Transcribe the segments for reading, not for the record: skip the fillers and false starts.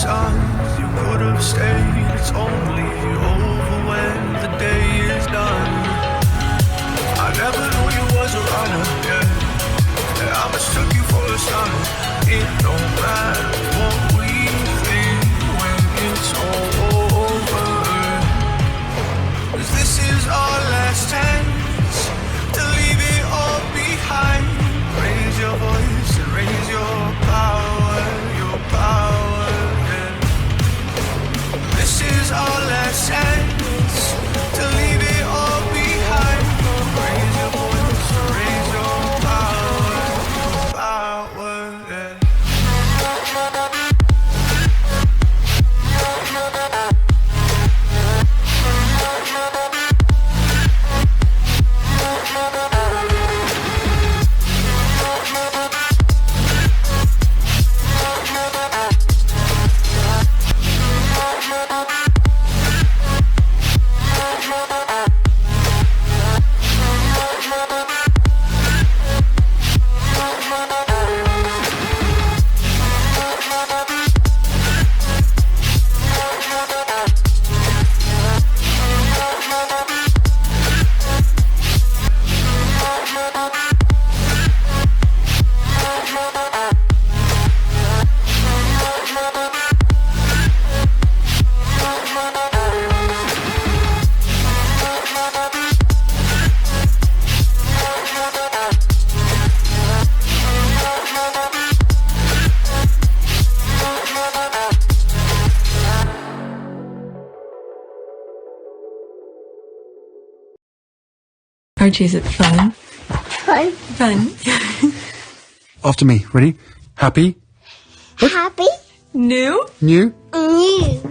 signs you could have stayed. It's only over when the day is done. I never knew you was a runner, yeah. I mistook you for a son. It don't matter what we think when it's all over. 'Cause this is our last chance to leave it all behind. Raise your voice and raise your power, yeah. This is our last chance to leave it all behind. Raise your voice and raise your power, yeah. Archie, is it fun? Fun. Fun. After me. Ready? Happy? Happy. New? New? New.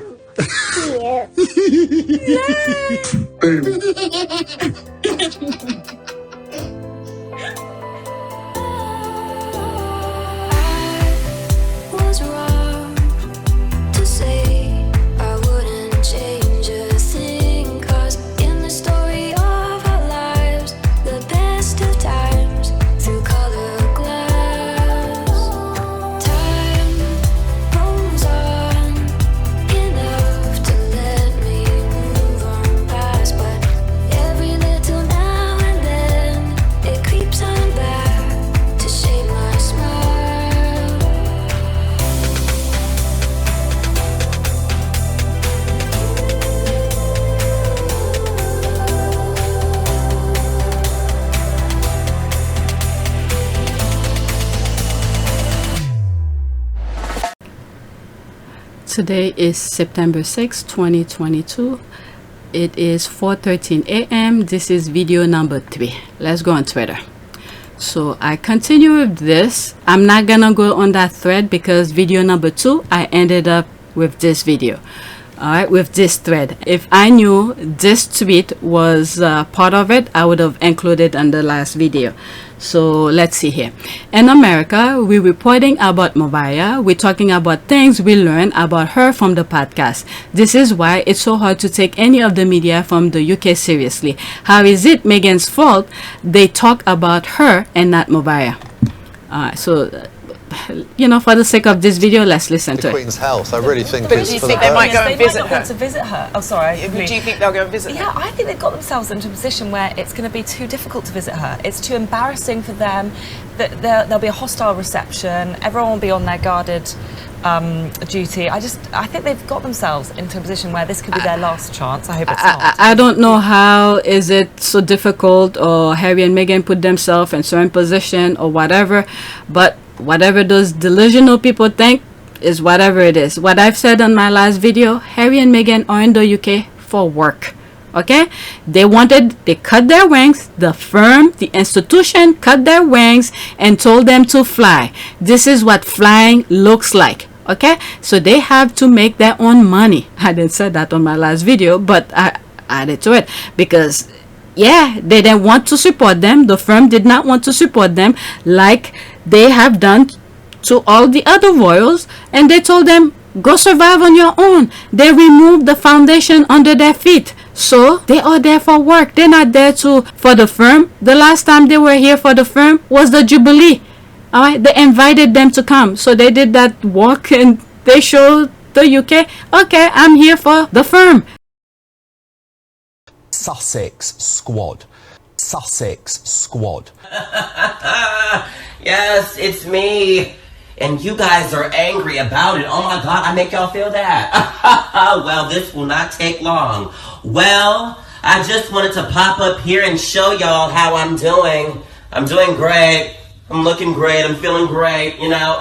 Was wrong to say I wouldn't change a thing, 'cause in the story of our lives, the best of times through color glass, time rolls on enough to let me move on past, but every little now and then it creeps on back to shape my smile. Today is September 6, 2022. It is 4:13 a.m. This is video number 3. Let's go on Twitter. So I continue with this. I'm not gonna go on that thread because video number 2, I ended up with this video. Alright, with this thread. If I knew this tweet was part of it, I would have included on the last video. So let's see here. In America, we're reporting about Mariah. We're talking about things we learned about her from the podcast. This is why it's so hard to take any of the media from the UK seriously. How is it Meghan's fault they talk about her and not Mariah? So you know, for the sake of this video, let's listen to The it. Queen's health, I really think But it's do you for think the they might best. go and They visit might not her? want to visit her. Oh, sorry. Do you think they'll go and visit her? Yeah, I think they've got themselves into a position where it's going to be too difficult to visit her. It's too embarrassing for them. That there'll be a hostile reception. Everyone will be on their guarded duty. I think they've got themselves into a position where this could be their last chance. I hope it's not. I don't know how is it so difficult, or Harry and Meghan put themselves in certain position or whatever, but whatever those delusional people think is whatever it is. What I've said on my last video, Harry and Meghan are in the UK for work. Okay, they cut their wings. The firm, the institution cut their wings and told them to fly. This is what flying looks like. Okay, so they have to make their own money. I didn't say that on my last video, but I added to it because yeah, they didn't want to support them. The firm did not want to support them like they have done to all the other royals, and they told them go survive on your own. They removed the foundation under their feet. So they are there for work. They're not there for the firm. The last time they were here for the firm was the Jubilee. All right, they invited them to come, so they did that work and they showed the UK. Okay, I'm here for the firm. Sussex squad. Sussex squad. Yes, it's me. And you guys are angry about it. Oh my God, I make y'all feel that. Well, this will not take long. Well, I just wanted to pop up here and show y'all how I'm doing. I'm doing great. I'm looking great. I'm feeling great, you know.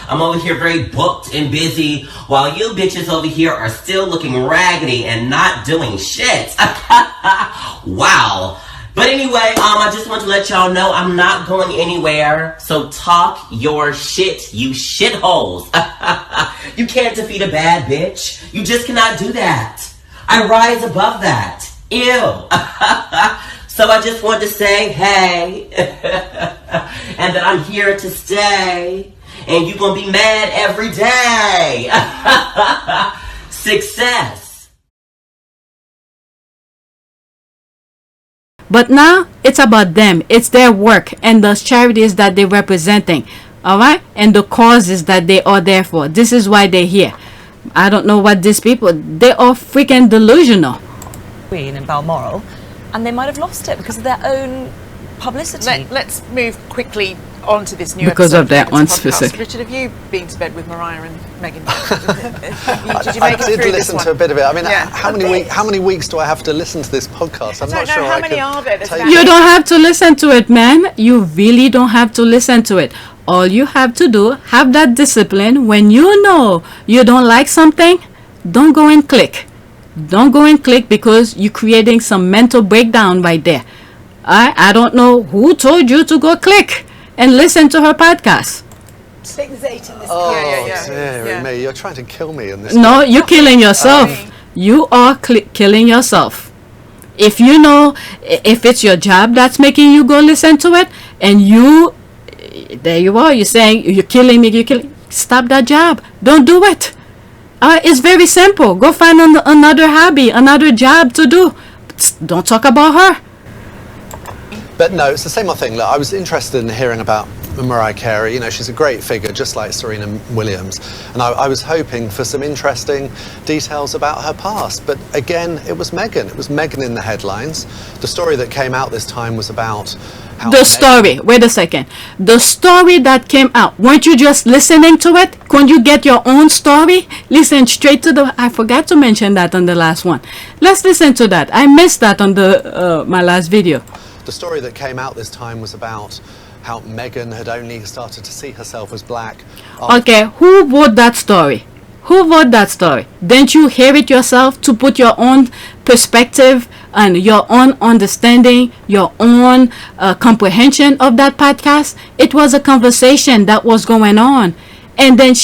I'm over here very booked and busy while you bitches over here are still looking raggedy and not doing shit. Wow. But anyway, I just want to let y'all know I'm not going anywhere. So talk your shit, you shitholes. You can't defeat a bad bitch. You just cannot do that. I rise above that. Ew. So I just want to say, hey, and that I'm here to stay, and you gonna be mad every day. Success. But now it's about them. It's their work and those charities that they're representing. All right, and the causes that they are there for. This is why they're here. I don't know what these people. They are freaking delusional. Queen in Balmoral, and they might have lost it because of their own publicity. Let's move quickly on to this new Because episode of their this own podcast. specific. Richard, have you been to bed with Mariah and Meghan? Did you I make it did through this listen one? to a bit of it. I mean, Yeah. how many weeks do I have to listen to this podcast? I'm I not don't know sure how I many can are there. There's take about- You don't have to listen to it, man. You really don't have to listen to it. All you have to do, have that discipline. When you know you don't like something, don't go and click. Don't go and click because you're creating some mental breakdown right there. I don't know who told you to go click and listen to her podcast. Oh, Yeah. dearie me, you're trying to kill me in this. No, you're killing yourself. You are killing yourself. If you know, if it's your job that's making you go listen to it, and there you are, you're saying, you're killing me, stop that job. Don't do it. It's very simple. Go find another hobby, another job to do. Don't talk about her. But no, it's the same old thing. Look, I was interested in hearing about Mariah Carey. You know, she's a great figure, just like Serena Williams. And I was hoping for some interesting details about her past. But again, it was Meghan. It was Meghan in the headlines. The story that came out this time was about how Wait a second. The story that came out, weren't you just listening to it? Couldn't you get your own story? Listen straight to I forgot to mention that on the last one. Let's listen to that. I missed that on my last video. The story that came out this time was about how Meghan had only started to see herself as black. Okay, who wrote that story? Who wrote that story? Didn't you hear it yourself to put your own perspective and your own understanding, your own comprehension of that podcast? It was a conversation that was going on. And then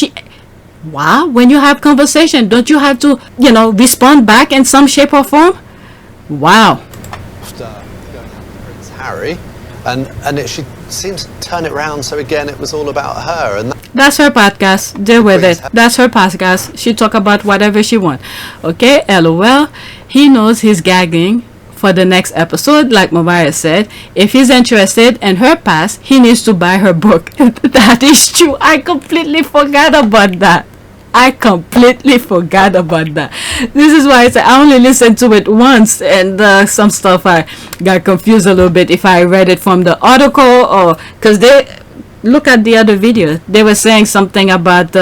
wow, when you have conversation, don't you have to, respond back in some shape or form? Wow. Harry, and she seems to turn it around. So again, it was all about her, and that's her podcast. Deal with it. That's her podcast. She talk about whatever she want. Okay, LOL. He knows he's gagging for the next episode, like Mariah said. If he's interested in her past, he needs to buy her book. That is true. I completely forgot about that. This is why I only listened to it once, and some stuff I got confused a little bit if I read it from the article or because they look at the other video. They were saying something about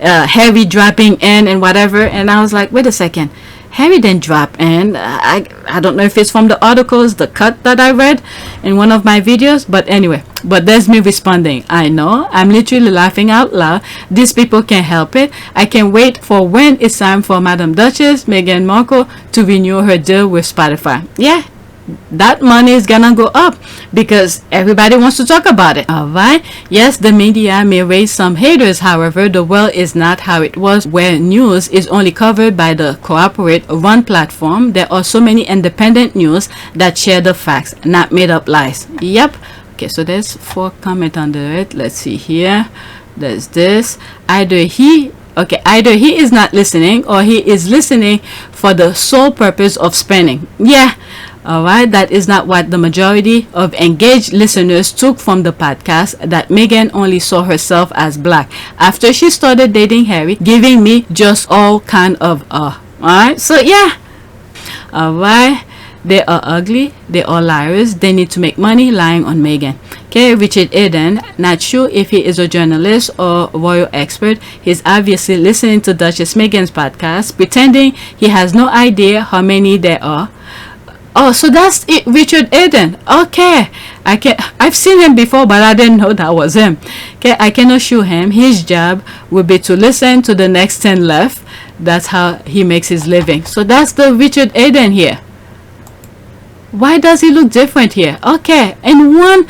Harry dropping in and whatever, and I was like, wait a second. Harry didn't drop in. I don't know if it's from the articles, the cut that I read in one of my videos, but anyway, but there's me responding. I know, I'm literally laughing out loud. These people can't help it. I can't wait for when it's time for Madam Duchess, Meghan Markle, to renew her deal with Spotify. Yeah, that money is gonna go up because everybody wants to talk about it. Alright, yes, the media may raise some haters. However, the world is not how it was, where news is only covered by the corporate run platform. There are so many independent news that share the facts, not made up lies. Yep. Okay, so there's 4 comments under it. Let's see here. There's this. Either he is not listening or he is listening for the sole purpose of spending. Yeah, All right, that is not what the majority of engaged listeners took from the podcast, that Meghan only saw herself as black after she started dating Harry, giving me just all kind of all right, so yeah. All right, they are ugly, they are liars, they need to make money lying on Meghan. Okay, Richard Eden, not sure if he is a journalist or royal expert. He's obviously listening to Duchess Meghan's podcast, pretending he has no idea how many there are. Oh, so that's it, Richard Eden. Okay, I've seen him before, but I didn't know that was him. Okay, I can assure him his job will be to listen to the next 10 left. That's how he makes his living. So that's the Richard Eden here. Why does he look different here? Okay, in one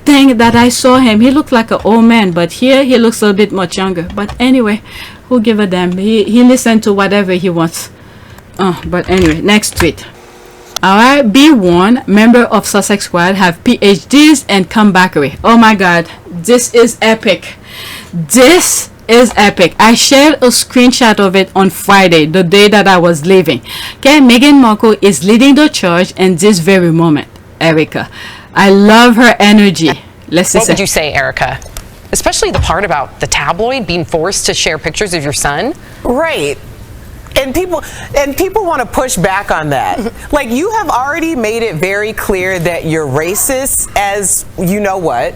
thing that I saw him, he looked like an old man, but here he looks a bit much younger. But anyway, who give a damn? He listened to whatever he wants. But anyway, next tweet. Alright, be warned, member of Sussex squad have PhDs and comebackery. Oh my god, this is epic. This is epic. I shared a screenshot of it on Friday, the day that I was leaving. Okay, Meghan Markle is leading the charge in this very moment. Erica, I love her energy. Let's listen. What would you say, Erica? Especially the part about the tabloid being forced to share pictures of your son? Right. And people want to push back on that. Like, you have already made it very clear that you're racist as you know what,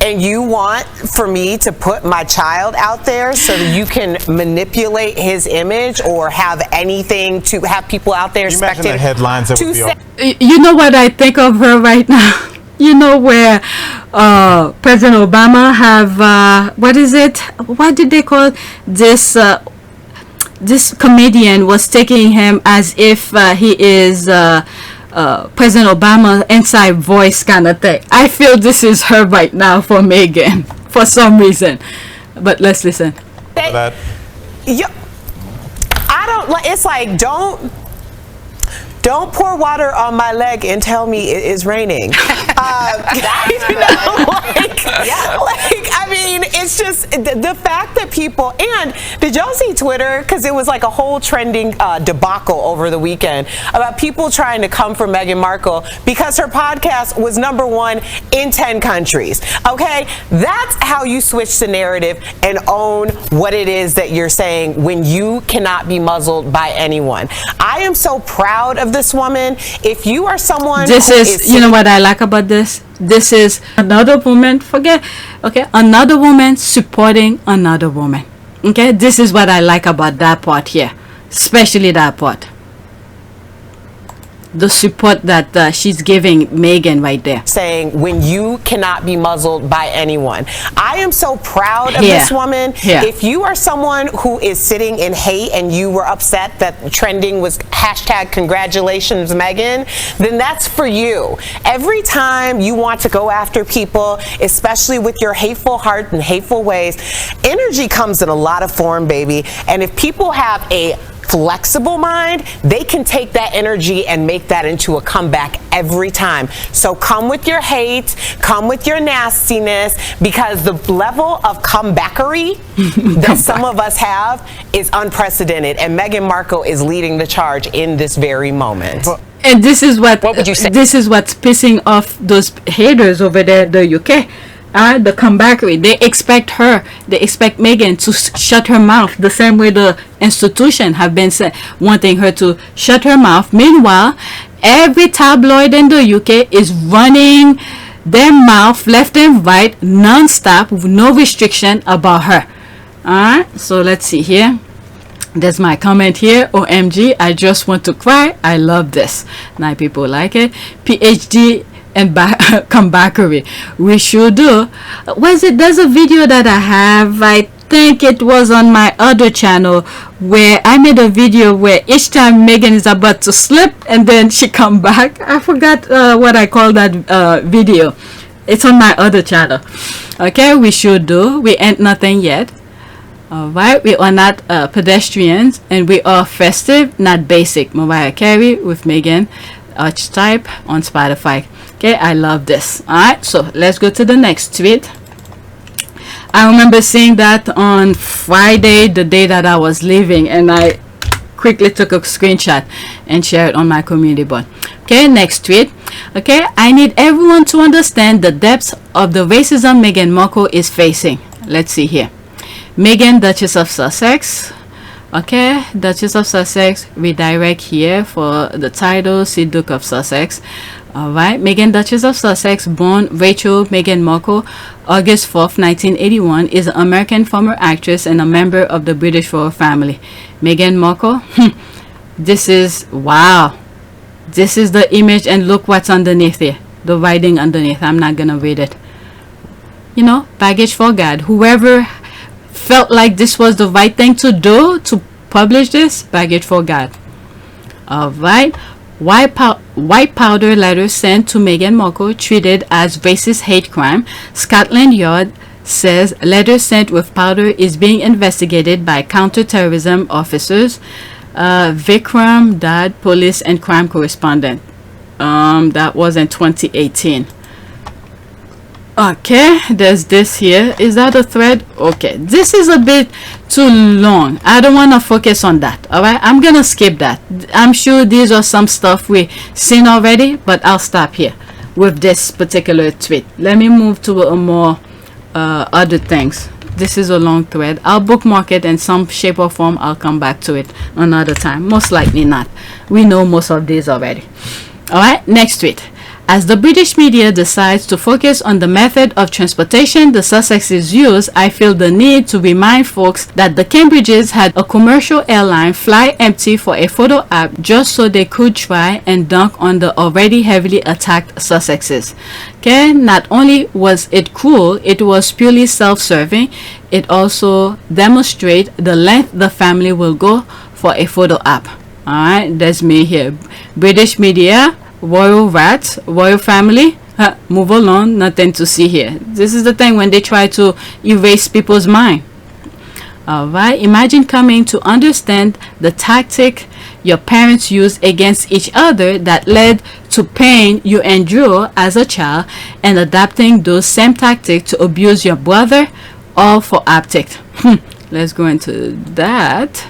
and you want for me to put my child out there so that you can manipulate his image or have anything to have people out there expecting the headlines that would be all. You know what I think of her right now? You know where President Obama have what is it? What did they call this? This comedian was taking him as if he is President Obama inside voice kind of thing. I feel this is her right now for Meghan for some reason. But let's listen. I don't like. It's like don't pour water on my leg and tell me it is raining. I mean, it's just the fact that people, and did y'all see Twitter? Because it was like a whole trending debacle over the weekend about people trying to come for Meghan Markle because her podcast was #1 in 10 countries. Okay, that's how you switch the narrative and own what it is that you're saying when you cannot be muzzled by anyone. I am so proud of this woman. If you are someone you know what I like about this? This is another woman, another woman supporting another woman. Okay, this is what I like about that part here, especially that part. The support that she's giving Meghan right there. Saying when you cannot be muzzled by anyone. I am so proud of this woman. If you are someone who is sitting in hate and you were upset that trending was #congratulations Meghan, then that's for you. Every time you want to go after people, especially with your hateful heart and hateful ways, energy comes in a lot of form, baby. And if people have a flexible mind, they can take that energy and make that into a comeback every time. So come with your hate, come with your nastiness, because the level of comebackery that some of us have is unprecedented, and Meghan Markle is leading the charge in this very moment. And this is what would you say? This is what's pissing off those haters over there, the UK. The comebackery. They expect Meghan to shut her mouth the same way the institution have been wanting her to shut her mouth. Meanwhile, every tabloid in the UK is running their mouth left and right non-stop with no restriction about her. Alright, so let's see here. There's my comment here. OMG, I just want to cry. I love this. Now people like it. PhD and comebackery. We should do. There's a video that I have. I think it was on my other channel where I made a video where each time Meghan is about to slip and then she come back. I forgot what I call that video. It's on my other channel. Okay, we should do. We ain't nothing yet. Alright, we are not pedestrians, and we are festive, not basic. Mariah Carey with Meghan Archetype on Spotify. Okay, I love this. Alright, so let's go to the next tweet. I remember seeing that on Friday, the day that I was leaving, and I quickly took a screenshot and shared it on my community board. Okay, next tweet. Okay, I need everyone to understand the depths of the racism Meghan Markle is facing. Let's see here. Meghan, Duchess of Sussex. Okay, Duchess of Sussex, redirect here for the title, see Duke of Sussex. Alright, Meghan, Duchess of Sussex, born Rachel Meghan Markle, August 4th, 1981, is an American former actress and a member of the British royal family. Meghan Markle, this is, wow, this is the image, and look what's underneath here, the writing underneath. I'm not gonna read it. You know, baggage for God. Whoever felt like this was the right thing to do to publish this, baggage for God. Alright, white powder letter sent to Meghan Markle treated as racist hate crime. Scotland Yard says letter sent with powder is being investigated by counter-terrorism officers. Vikram Dad, police and crime correspondent. That was in 2018. Okay, there's this here. Is that a thread? Okay, this is a bit too long. I don't want to focus on that. All right, I'm gonna skip that. I'm sure these are some stuff we've seen already, but I'll stop here with this particular tweet. Let me move to a more other things. This is a long thread. I'll bookmark it in some shape or form. I'll come back to it another time. Most likely not. We know most of these already. All right, next tweet. As the British media decides to focus on the method of transportation the Sussexes use, I feel the need to remind folks that the Cambridges had a commercial airline fly empty for a photo op just so they could try and dunk on the already heavily attacked Sussexes. Okay, not only was it cruel, it was purely self-serving. It also demonstrates the length the family will go for a photo op. Alright, that's me here. British media, royal rats, royal family, move along, nothing to see here. This is the thing when they try to erase people's mind. Alright, imagine coming to understand the tactic your parents used against each other that led to pain you endure as a child, and adapting those same tactics to abuse your brother, all for optics. Let's go into that.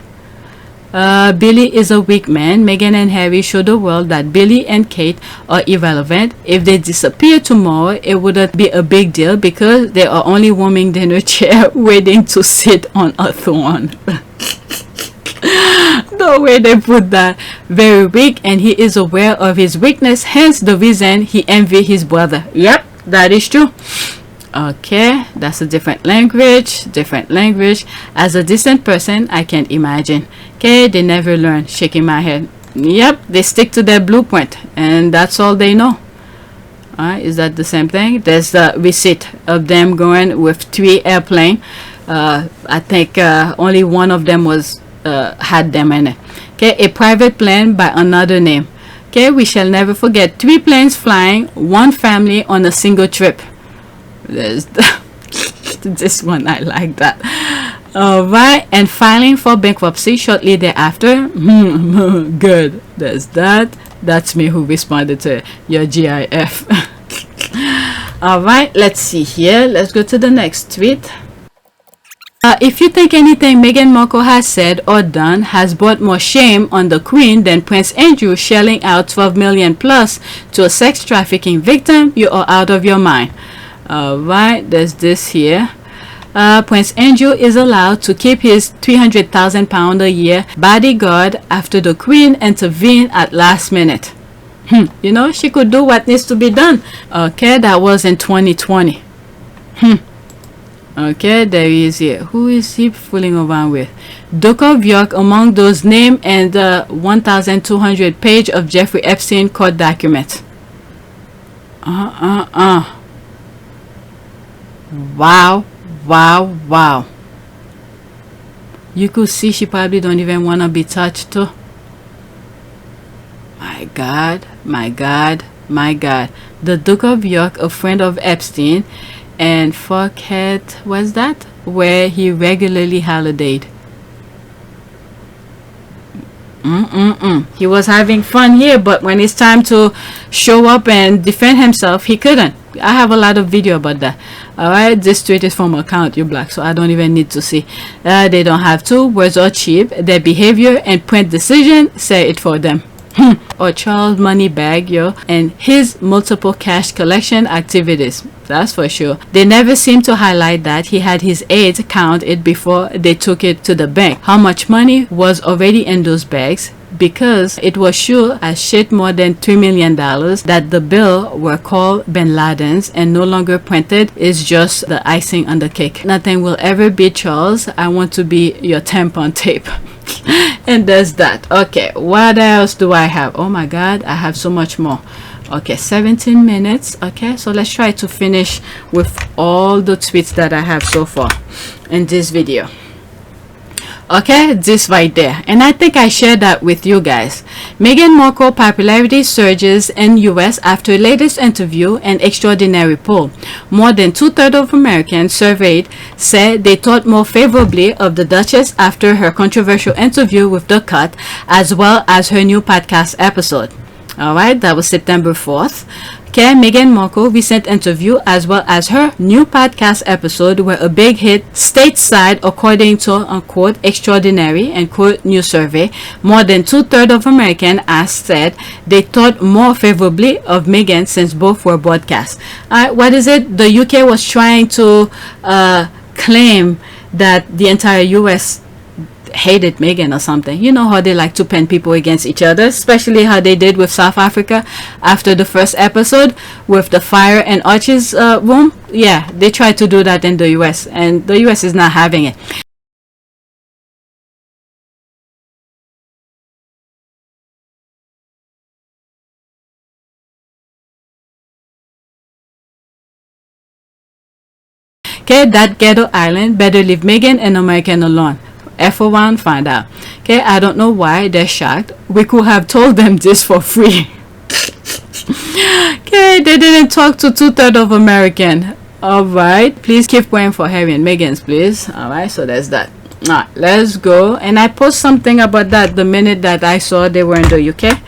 Billy is a weak man. Meghan and Harry show the world that Billy and Kate are irrelevant. If they disappear tomorrow, it wouldn't be a big deal because they are only warming dinner chair waiting to sit on a throne. The way they put that, very weak, and he is aware of his weakness, hence the reason he envy his brother. Yep, that is true. Okay, that's a different language. As a decent person, I can't imagine. Okay, they never learn. Shaking my head. Yep, they stick to their blueprint, and that's all they know. Alright, is that the same thing? There's the receipt of them going with 3 airplanes. I think only one of them was had them in it. Okay, a private plane by another name. Okay, we shall never forget 3 planes flying, 1 family on a single trip. There's this one, I like that. Alright, and filing for bankruptcy shortly thereafter. Good. There's that. That's me who responded to your GIF. Alright, let's see here. Let's go to the next tweet. If you think anything Meghan Markle has said or done has brought more shame on the Queen than Prince Andrew shelling out $12 million plus to a sex trafficking victim, you are out of your mind. Alright, there's this here. Prince Andrew is allowed to keep his £300,000 a year bodyguard after the Queen intervened at last minute. You know, she could do what needs to be done. Okay, that was in 2020. Okay, there he is here. Who is he fooling around with? Duke of York among those named and the 1,200 page of Jeffrey Epstein court documents. Wow. You could see she probably don't even want to be touched too. My God. The Duke of York, a friend of Epstein, and Phuket, what's that? Where he regularly holidayed. He was having fun here, but when it's time to show up and defend himself, he couldn't. I have a lot of video about that. Alright, this tweet is from account you black, so I don't even need to see. They don't have to. Words are cheap. Their behavior and print decision say it for them. Or Charles Moneybag, yo, and his multiple cash collection activities. That's for sure. They never seem to highlight that he had his aides count it before they took it to the bank. How much money was already in those bags, because it was sure as shit more than $3 million that the bill were called Bin Laden's and no longer printed is just the icing on the cake. Nothing will ever beat Charles. I want to be your tampon tape. And there's that. Okay, what else do I have? Oh my god, I have so much more. Okay, 17 minutes. Okay, so let's try to finish with all the tweets that I have so far in this video. Okay, this right there, and I think I shared that with you guys. Meghan Markle popularity surges in US after latest interview and extraordinary poll. More than 2/3 of Americans surveyed said they thought more favorably of the Duchess after her controversial interview with The Cut, as well as her new podcast episode. Alright, that was September 4th. Okay, Meghan Markle recent interview as well as her new podcast episode were a big hit stateside according to unquote extraordinary and quote new survey. More than 2/3 of Americans asked said they thought more favorably of Meghan since both were broadcast. What is it? The UK was trying to claim that the entire US hated Meghan or something. You know how they like to pin people against each other, especially how they did with South Africa after the first episode with the fire and arches room. Yeah, they tried to do that in the US, and the US is not having it. Okay, that ghetto island better leave Meghan and American alone. F1, find out. Okay, I don't know why they're shocked. We could have told them this for free. Okay, they didn't talk to 2/3 of American. Alright, please keep praying for Harry and Meghan's, please. Alright, so there's that. Alright, let's go. And I post something about that the minute that I saw they were in the UK.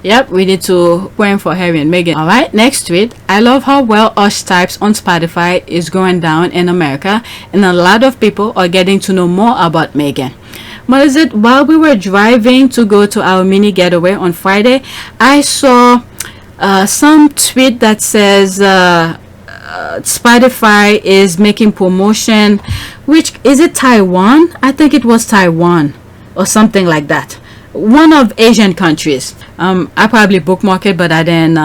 Yep, we need to pray for Harry and Meghan. Alright, next tweet. I love how well Us Types on Spotify is going down in America, and a lot of people are getting to know more about Meghan. What is it? While we were driving to go to our mini getaway on Friday, I saw some tweet that says Spotify is making promotion. Which is it? Taiwan? I think it was Taiwan or something like that. One of Asian countries. I probably bookmarked it, but I didn't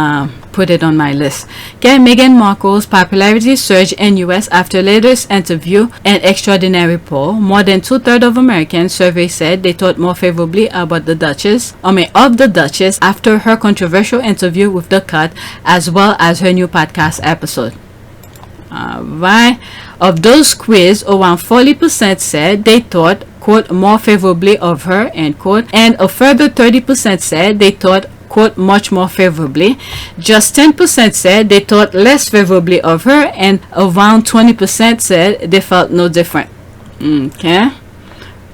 put it on my list. Okay, Meghan Markle's popularity surged in US after latest interview and extraordinary poll. More than 2/3 of Americans survey said they thought more favorably about the Duchess, of the Duchess after her controversial interview with The Cut, as well as her new podcast episode. Alright, of those quizzed, around 40% said they thought quote more favorably of her end quote, and a further 30% said they thought quote much more favorably. Just 10% said they thought less favorably of her, and around 20% said they felt no different. Okay,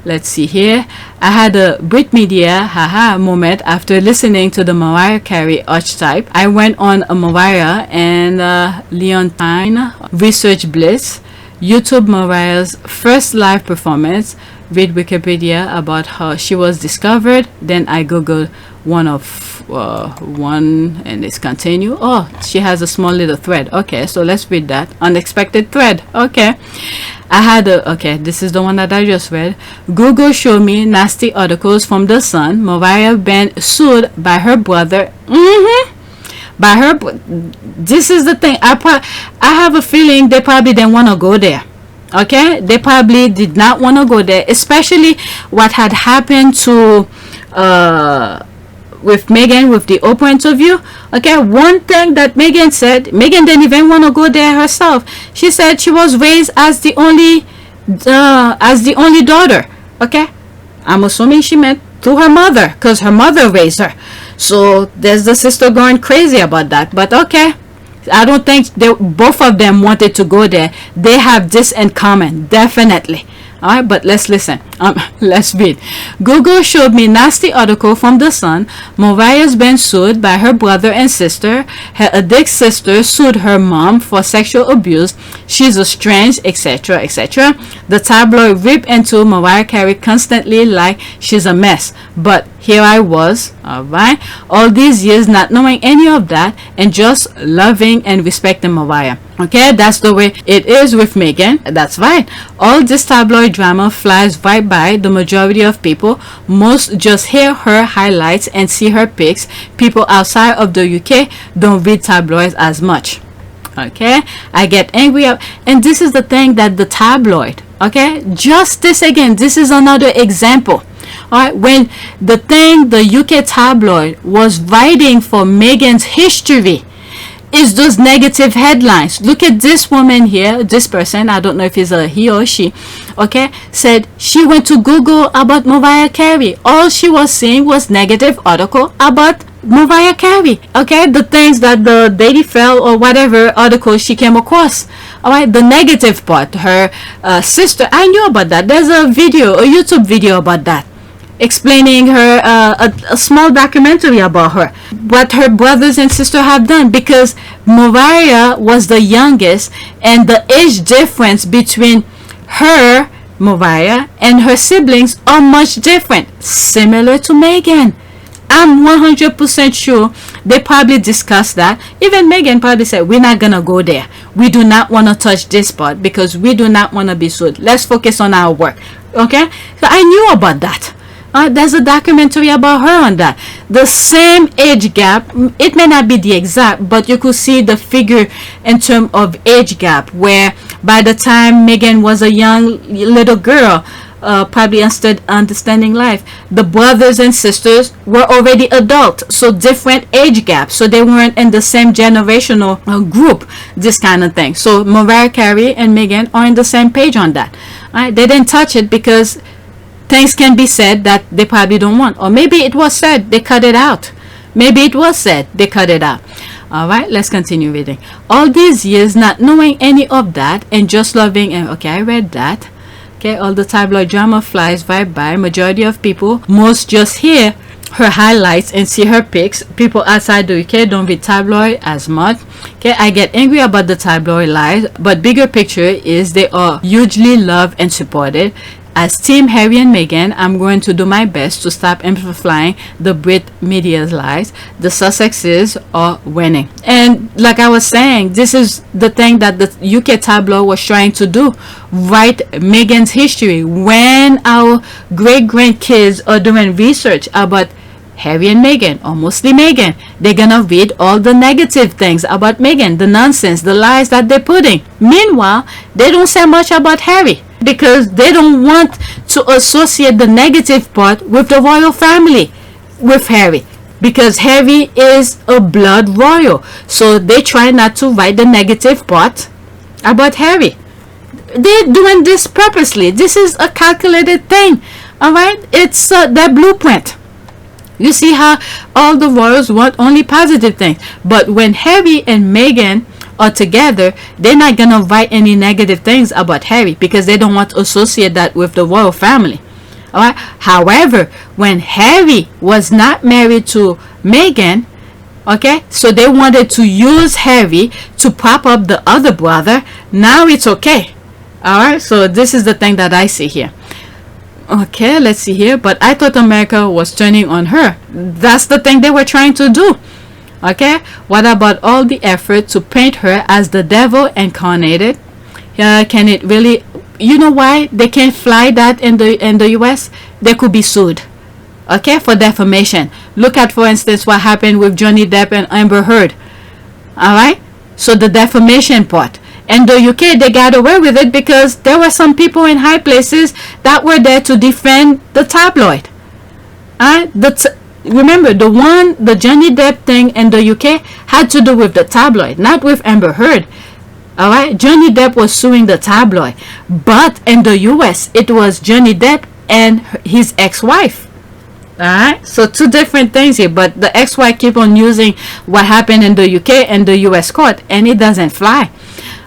let's see here. I had a Brit Media haha moment after listening to the Mariah Carey archetype. I went on a Mariah and Leontine Research Bliss YouTube Mariah's first live performance. Read Wikipedia about how she was discovered. Then I googled one and it's continue. Oh, she has a small little thread. Okay, so let's read that. Unexpected thread. Okay, I had a okay, this is the one that I just read. Google showed me nasty articles from The Sun. Mariah been sued by her brother. By her. This is the thing. I have a feeling they probably didn't want to go there. Okay, they probably did not want to go there, especially what had happened to with Meghan with the Oprah interview. Okay, one thing that Meghan said, Meghan didn't even want to go there herself. She said she was raised as the only daughter. Okay, I'm assuming she meant through her mother, because her mother raised her. So there's the sister going crazy about that. But okay, I don't think both of them wanted to go there. They have this in common, definitely. Alright, but let's listen. Let's read. Google showed me nasty article from The Sun. Mariah's been sued by her brother and sister. Her addict sister sued her mom for sexual abuse. She's estranged, etc., etc. The tabloid ripped into Mariah Carey constantly like she's a mess. But here I was, alright, all these years not knowing any of that and just loving and respecting Mariah. Okay, that's the way it is with Meghan. That's right. All this tabloid drama flies right by the majority of people. Most just hear her highlights and see her pics. People outside of the UK don't read tabloids as much. Okay, I get angry and this is the thing that the tabloid, okay, just this again, this is another example. Alright, when the UK tabloid was writing for Meghan's history, is those negative headlines. Look at this woman here, this person, I don't know if it's a he or she, okay, said she went to Google about Mariah Carey. All she was seeing was negative article about Mariah Carey. Okay, the things that the Daily Fell or whatever article she came across. Alright, the negative part, her sister, I knew about that. There's a YouTube video about that, explaining her a small documentary about her, what her brothers and sister have done, because Mariah was the youngest and the age difference between her, Mariah, and her siblings are much different, similar to Meghan. I'm 100% sure they probably discussed that. Even Meghan probably said, we're not gonna go there, we do not want to touch this part because we do not want to be sued, let's focus on our work. Okay, so I knew about that. There's a documentary about her on that. The same age gap, it may not be the exact, but you could see the figure in terms of age gap, where by the time Meghan was a young little girl, probably understanding life, the brothers and sisters were already adult, so different age gaps, so they weren't in the same generational group, this kind of thing. So Mariah Carey and Meghan are on the same page on that. They didn't touch it because things can be said that they probably don't want, or maybe it was said, they cut it out. Maybe it was said, they cut it out. Alright, let's continue reading. All these years not knowing any of that and just loving, and okay, I read that. Okay, all the tabloid drama flies right by. Majority of people, most just hear her highlights and see her pics. People outside the UK don't read tabloid as much. Okay, I get angry about the tabloid lies, but bigger picture is they are hugely loved and supported. As Team Harry and Meghan, I'm going to do my best to stop amplifying the Brit media's lies. The Sussexes are winning. And like I was saying, this is the thing that the UK tabloid was trying to do. Write Meghan's history. When our great-grandkids are doing research about Harry and Meghan, or mostly Meghan, they're gonna read all the negative things about Meghan, the nonsense, the lies that they're putting. Meanwhile, they don't say much about Harry, because they don't want to associate the negative part with the royal family, with Harry, because Harry is a blood royal, so they try not to write the negative part about Harry. They're doing this purposely. This is a calculated thing. All right, it's their blueprint. You see how all the royals want only positive things, but when Harry and Meghan are together, they're not gonna write any negative things about Harry because they don't want to associate that with the royal family. Alright. However, when Harry was not married to Meghan, okay, so they wanted to use Harry to prop up the other brother. Now it's okay. Alright, so this is the thing that I see here. Okay, let's see here. But I thought America was turning on her. That's the thing they were trying to do. Okay, what about all the effort to paint her as the devil incarnated? Can it really, you know why they can't fly that in the US? They could be sued, okay, for defamation. Look at, for instance, what happened with Johnny Depp and Amber Heard. Alright, so the defamation part. In the UK, they got away with it because there were some people in high places that were there to defend the tabloid. Remember, the Johnny Depp thing in the UK had to do with the tabloid, not with Amber Heard. Alright, Johnny Depp was suing the tabloid, but in the US, it was Johnny Depp and his ex-wife. Alright, so two different things here, but the ex-wife keep on using what happened in the UK and the US court, and it doesn't fly.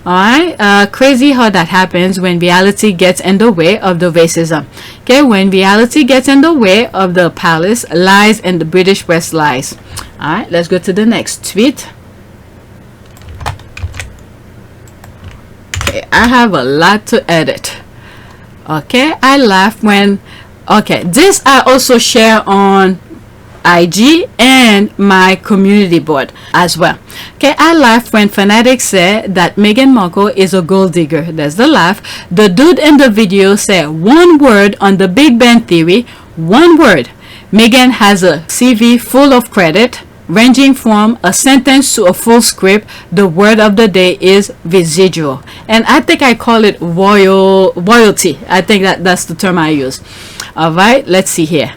Alright, crazy how that happens when reality gets in the way of the racism. Okay, when reality gets in the way of the palace lies and the British West lies. Alright, let's go to the next tweet. Okay, I have a lot to edit. Okay, I laugh when, okay, this I also share on IG and my community board as well. Okay, I laughed when fanatics said that Meghan Markle is a gold digger. There's the laugh. The dude in the video said one word on the Big Bang Theory. One word. Meghan has a CV full of credit, ranging from a sentence to a full script. The word of the day is residual, and I think I call it royalty. I think that's the term I use. All right, let's see here.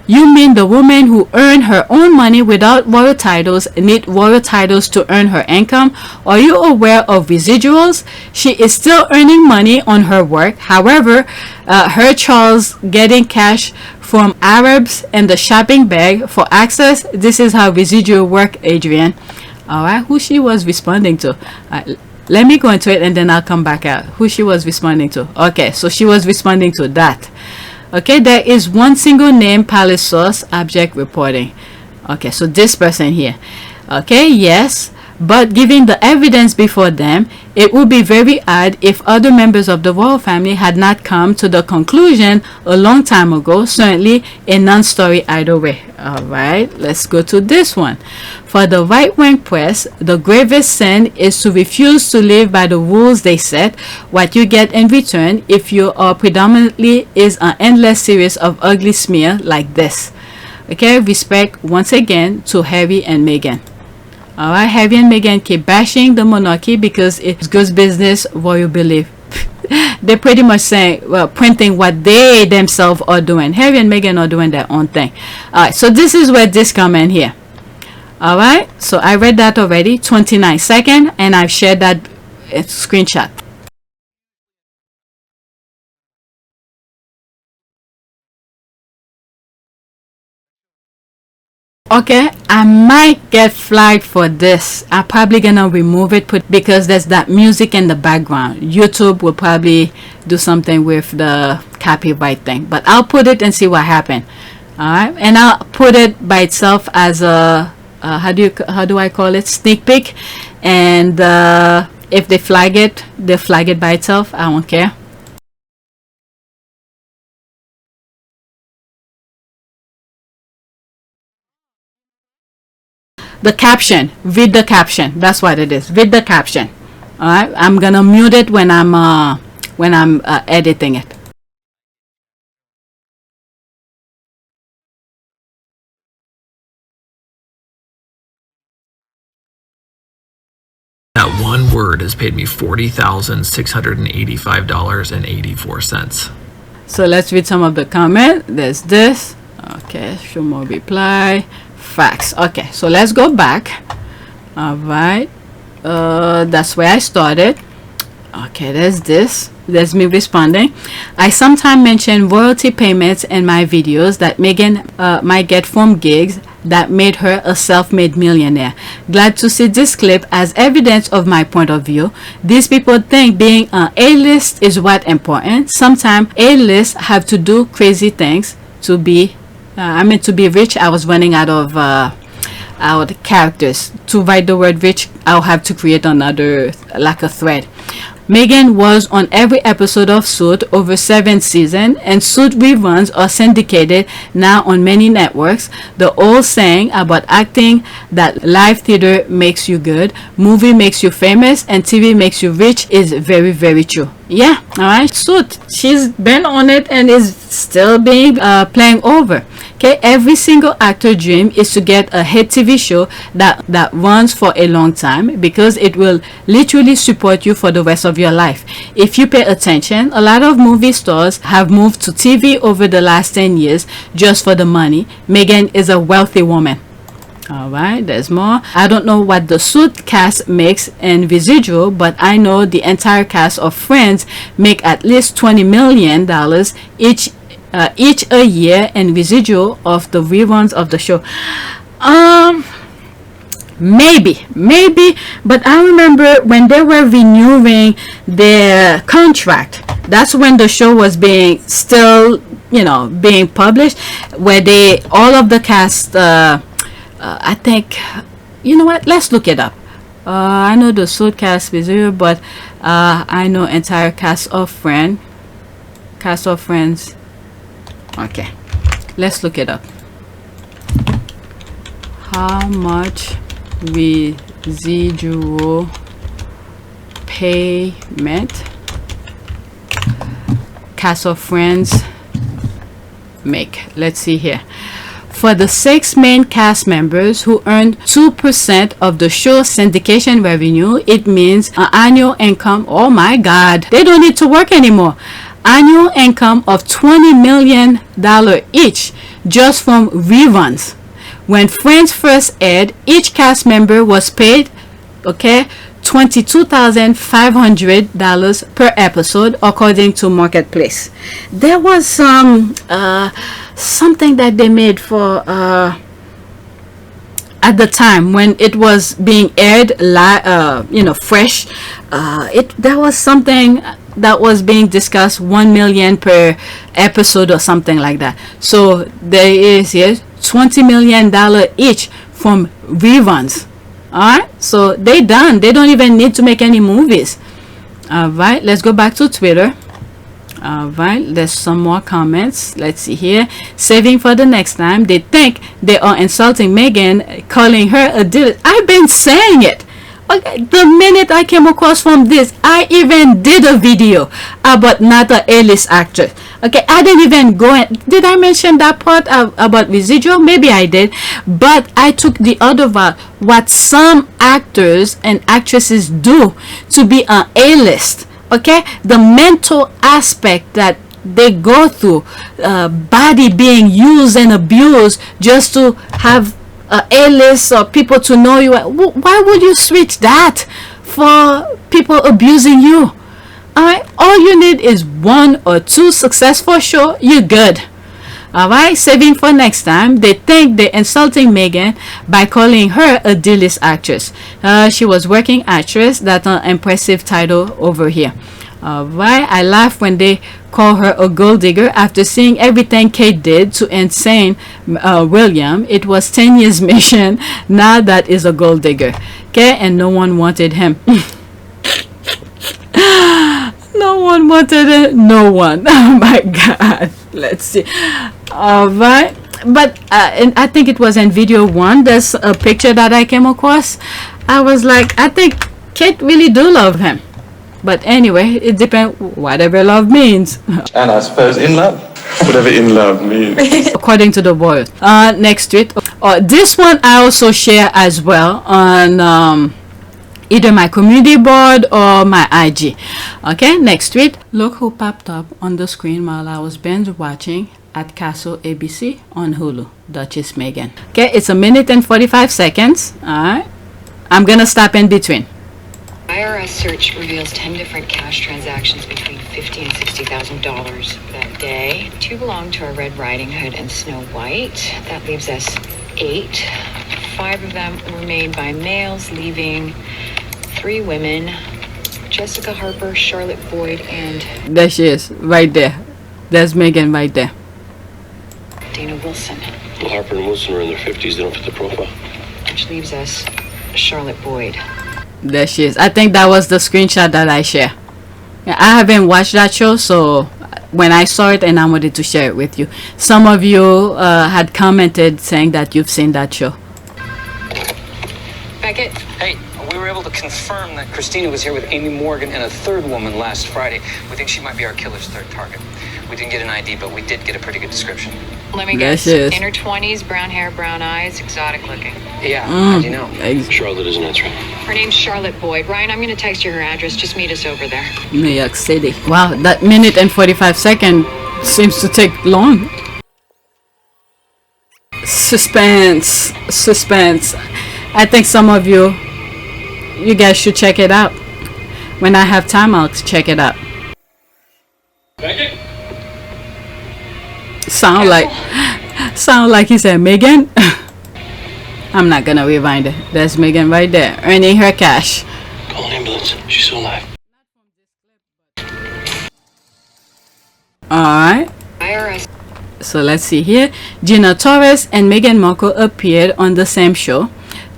You mean the woman who earned her own money without royal titles need royal titles to earn her income? Are you aware of residuals? She is still earning money on her work. However, her Charles getting cash from Arabs and the shopping bag for access. This is how residual work, Adrian. Alright, who she was responding to. Let me go into it and then I'll come back out. Who she was responding to. Okay, so she was responding to that. Okay, there is one single name palace source object reporting. Okay, so this person here. Okay, yes, but given the evidence before them, it would be very odd if other members of the royal family had not come to the conclusion a long time ago. Certainly a non-story either way. Alright, let's go to this one. For the right-wing press, the gravest sin is to refuse to live by the rules they set. What you get in return, if you are predominantly, is an endless series of ugly smear like this. Okay, respect once again to Harry and Meghan. Alright, Harry and Meghan keep bashing the monarchy because it's good business, royal belief. They're pretty much saying, well, printing what they themselves are doing. Harry and Meghan are doing their own thing. Alright, so this is where this come in here. Alright, so I read that already, 29 seconds, and I've shared that screenshot. Okay, I might get flagged for this. I'm probably gonna remove it because there's that music in the background. YouTube will probably do something with the copyright thing, but I'll put it and see what happens. Alright, and I'll put it by itself as a how do I call it, sneak peek, and if they flag it, they flag it by itself. I don't care. The caption, read the caption. That's what it is. Read the caption. All right, I'm gonna mute it when I'm editing it. That one word has paid me $40,685.84. So let's read some of the comment. There's this. Okay, show more reply. Facts. Okay, so let's go back. All right, that's where I started. Okay, there's this. There's me responding. I sometimes mention royalty payments in my videos that Meghan might get from gigs that made her a self-made millionaire. Glad to see this clip as evidence of my point of view. These people think being on A-list is what important. Sometimes A-list have to do crazy things to be to be rich. I was running out of characters. To write the word rich, I'll have to create another, like a thread. Meghan was on every episode of Suit over 7 seasons, and Suit reruns are syndicated now on many networks. The old saying about acting that live theater makes you good, movie makes you famous, and TV makes you rich is very, very true. Yeah, alright, Suit. She's been on it and is still being playing over. Okay, every single actor dream is to get a hit TV show that runs for a long time, because it will literally support you for the rest of your life. If you pay attention, a lot of movie stars have moved to TV over the last 10 years just for the money. Meghan is a wealthy woman. Alright, there's more. I don't know what the Suit cast makes in residual, but I know the entire cast of Friends make at least $20 million each a year in residual of the reruns of the show. Maybe, but I remember when they were renewing their contract, that's when the show was being still, being published, where all of the cast, I think, you know what, let's look it up. I know the suit cast is here, but I know entire cast of Friends. Okay, let's look it up. How much residual payment cast of Friends make? Let's see here. For the 6 main cast members who earned 2% of the show's syndication revenue, it means an annual income, oh my god, they don't need to work anymore, annual income of $20 million each just from reruns. When Friends first aired, each cast member was paid, $22,500 per episode, according to Marketplace. There was something that they made for at the time when it was being aired fresh. There was something that was being discussed, 1 million per episode or something like that. So there is here $20 million each from reruns. Alright, so they done. They don't even need to make any movies. Alright, let's go back to Twitter. Alright, there's some more comments. Let's see here. Saving for the next time. They think they are insulting Meghan, calling her a diva. I've been saying it. Okay, the minute I came across from this, I even did a video about not a A-list actress. Okay, I didn't even go in. Did I mention that part about Residual? Maybe I did, but I took the other route. What some actors and actresses do to be on A-list. Okay, the mental aspect that they go through, body being used and abused just to have A-list or people to know you. Why would you switch that for people abusing you? Alright, all you need is 1 or 2 successful shows, you're good. Alright, saving for next time. They think they're insulting Meghan by calling her a D-list actress. She was working actress. That's an impressive title over here. Alright, I laugh when they call her a gold digger after seeing everything Kate did to insane William. It was 10 years mission. Now that is a gold digger. Okay, and no one wanted him. No one wanted it. No one. Oh my god. Let's see. Alright, but and I think it was in video 1. There's a picture that I came across. I was like, I think Kate really do love him. But anyway, it depends whatever love means. And I suppose in love, whatever in love means. According to the boy. Next tweet. This one I also share as well on either my community board or my IG. Okay, next tweet. Look who popped up on the screen while I was binge watching at Castle ABC on Hulu. Duchess Meghan. Okay, it's 1 minute and 45 seconds. Alright, I'm gonna stop in between. IRS search reveals 10 different cash transactions between $50,000 and $60,000 that day. 2 belong to a Red Riding Hood and Snow White. That leaves us 8. 5 of them were made by males, leaving 3 women: Jessica Harper, Charlotte Boyd, and there she is, right there. There's Meghan right there. Dana Wilson. Well, Harper and Wilson are in their 50s. They don't fit the profile. Which leaves us Charlotte Boyd. There she is. I think that was the screenshot that I share. I haven't watched that show, so when I saw it and I wanted to share it with you. Some of you had commented saying that you've seen that show. Beckett. Hey, we were able to confirm that Christina was here with Amy Morgan and a 3rd woman last Friday. We think she might be our killer's 3rd target. We didn't get an ID, but we did get a pretty good description. Let me guess. In her 20s, brown hair, brown eyes, exotic looking. Yeah, how do you know? Charlotte isn't answering. Her name's Charlotte Boyd. Ryan, I'm going to text you her address. Just meet us over there. New York City. Wow, that 1 minute and 45 seconds seems to take long. Suspense. I think some of you guys should check it out. When I have time, I'll check it out. Sound like he said Meghan. I'm not gonna rewind it. There's Meghan right there, earning her cash. Call an ambulance. She's still alive. Alright. So let's see here. Gina Torres and Meghan Markle appeared on the same show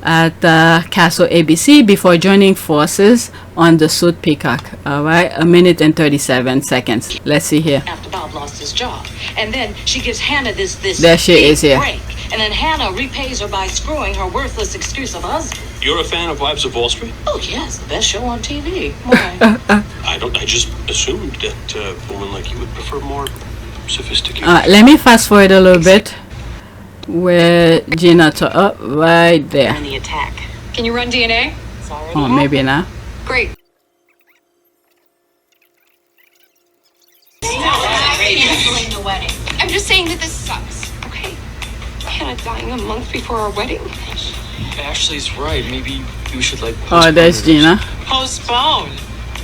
at Castle ABC before joining forces on the Suit Peacock. Alright, 1 minute and 37 seconds. Let's see here. After Bob lost his job, and then she gives Hannah this there she is here. break, and then Hannah repays her by screwing her worthless excuse of husband. You're a fan of Wives of Wall Street? Oh yes, the best show on TV. Why? I just assumed that a woman like you would prefer more sophisticated. Let me fast forward a little bit. Where Gina right there. And the attack. Can you run DNA? Sorry. Oh, maybe not. Great. The wedding. I'm just saying that this sucks. Okay. Hannah dying a month before our wedding. Ashley's right. Maybe we should like. Oh, there's Gina. Postpone.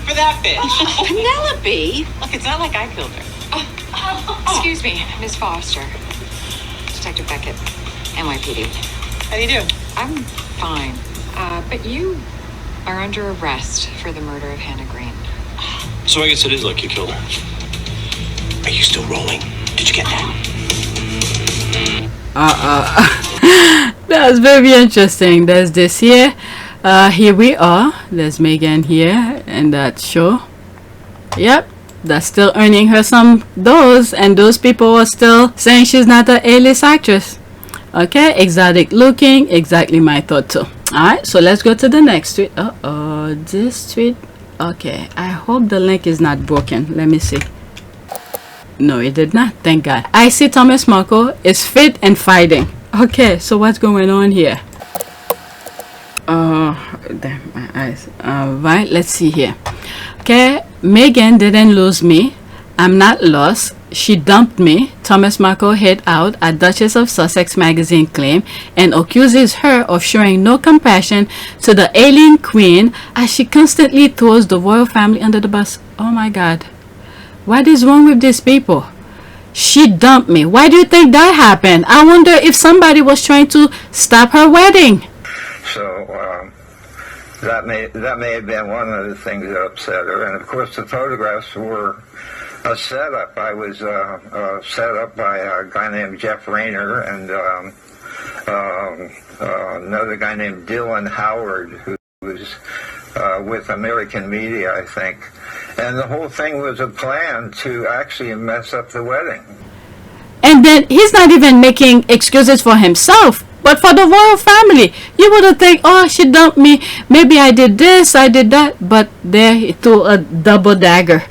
For that bitch. Penelope. Look, it's not like I killed her. Excuse me, Miss Foster. Detective Beckett, NYPD. How do you do? I'm fine. But you are under arrest for the murder of Hannah Green. So I guess it is like you killed her. Are you still rolling? Did you get that? That was very interesting. There's this here. Here we are. There's Meghan here in that show. Yep. That's still earning her some those, and those people are still saying she's not an A-list actress. Okay, exotic looking, exactly my thought too. Alright, so let's go to the next tweet. This tweet. Okay, I hope the link is not broken. Let me see. No, it did not, thank God. I see Thomas Markle is fit and fighting. Okay, so what's going on here? Damn, my eyes. Alright, let's see here. Okay, Meghan didn't lose me. I'm not lost. She dumped me. Thomas Markle hit out at Duchess of Sussex magazine claim and accuses her of showing no compassion to the alien queen as she constantly throws the royal family under the bus. Oh my God. What is wrong with these people? She dumped me. Why do you think that happened? I wonder if somebody was trying to stop her wedding. So, that may have been one of the things that upset her. And of course, the photographs were a setup. I was set up by a guy named Jeff Rayner and another guy named Dylan Howard, who was with American Media, I think. And the whole thing was a plan to actually mess up the wedding. And then he's not even making excuses for himself, but for the royal family. You would think, oh, she dumped me. Maybe I did this, I did that. But there he threw a double dagger.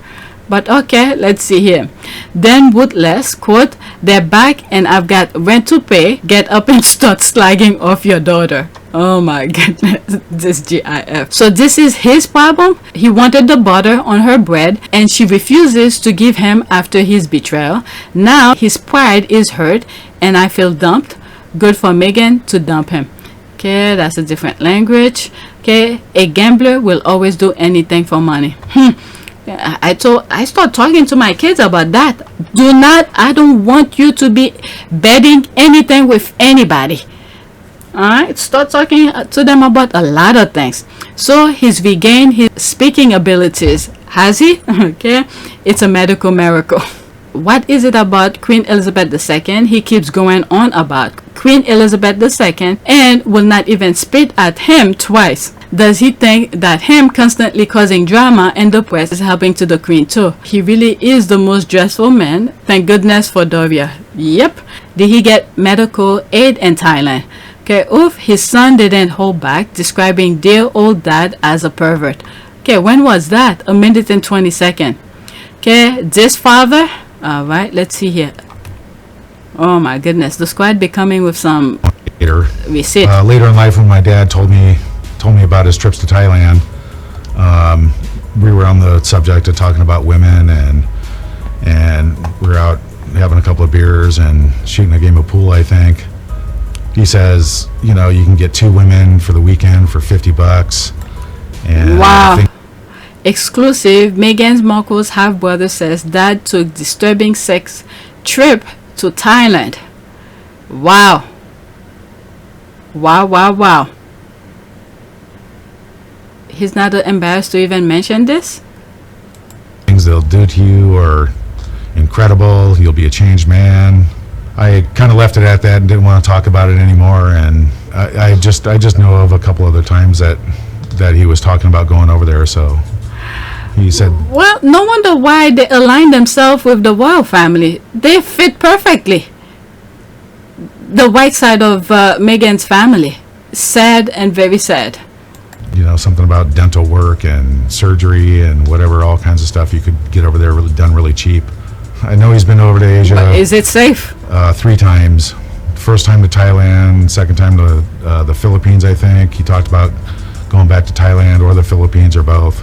But okay, let's see here. Then Woodless, quote, they're back and I've got rent to pay. Get up and start slagging off your daughter. Oh my goodness, this GIF. So this is his problem. He wanted the butter on her bread and she refuses to give him after his betrayal. Now his pride is hurt and I feel dumped. Good for Meghan to dump him. Okay, that's a different language. Okay, a gambler will always do anything for money. I start talking to my kids about that. I don't want you to be betting anything with anybody. Alright, start talking to them about a lot of things. So he's regained his speaking abilities. Has he? Okay, it's a medical miracle. What is it about Queen Elizabeth II he keeps going on about? Queen Elizabeth II and will not even spit at him twice. Does he think that him constantly causing drama in the press is helping to the Queen too? He really is the most stressful man. Thank goodness for Doria. Yep. Did he get medical aid in Thailand? Okay, oof, his son didn't hold back, describing dear old dad as a pervert. Okay, when was that? 1 minute and 20 seconds. Okay, this father. Alright, let's see here. Oh my goodness, the squad be coming with some receipt. Later in life, when my dad told me about his trips to Thailand, we were on the subject of talking about women, and we were out having a couple of beers and shooting a game of pool, I think. He says, you know, you can get 2 women for the weekend for $50. And wow. Exclusive. Meghan Markle's half-brother says dad took disturbing sex trip to Thailand. Wow. Wow, wow, wow. He's not embarrassed to even mention this? Things they'll do to you are incredible. You'll be a changed man. I kind of left it at that and didn't want to talk about it anymore. And I just know of a couple other times that he was talking about going over there. So he said, well, no wonder why they aligned themselves with the royal family. They fit perfectly. The white side of Meghan's family. Sad and very sad. You know, something about dental work and surgery and whatever, all kinds of stuff you could get over there done really cheap. I know he's been over to Asia. But is it safe? 3 times. First time to Thailand, second time to the Philippines, I think. He talked about going back to Thailand or the Philippines or both.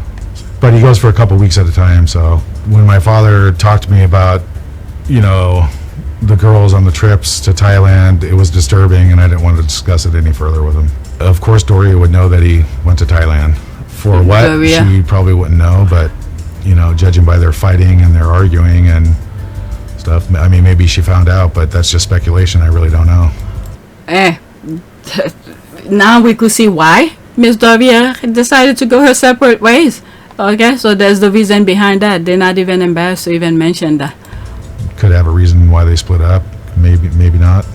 But he goes for a couple weeks at a time. So when my father talked to me about, you know, the girls on the trips to Thailand, it was disturbing and I didn't want to discuss it any further with him. Of course, Doria would know that he went to Thailand. For what? Doria. She probably wouldn't know, but, you know, judging by their fighting and their arguing and stuff, I mean, maybe she found out, but that's just speculation. I really don't know. Now we could see why Miss Doria decided to go her separate ways. Okay, so there's the reason behind that. They're not even embarrassed to even mention that. Could have a reason why they split up. Maybe not.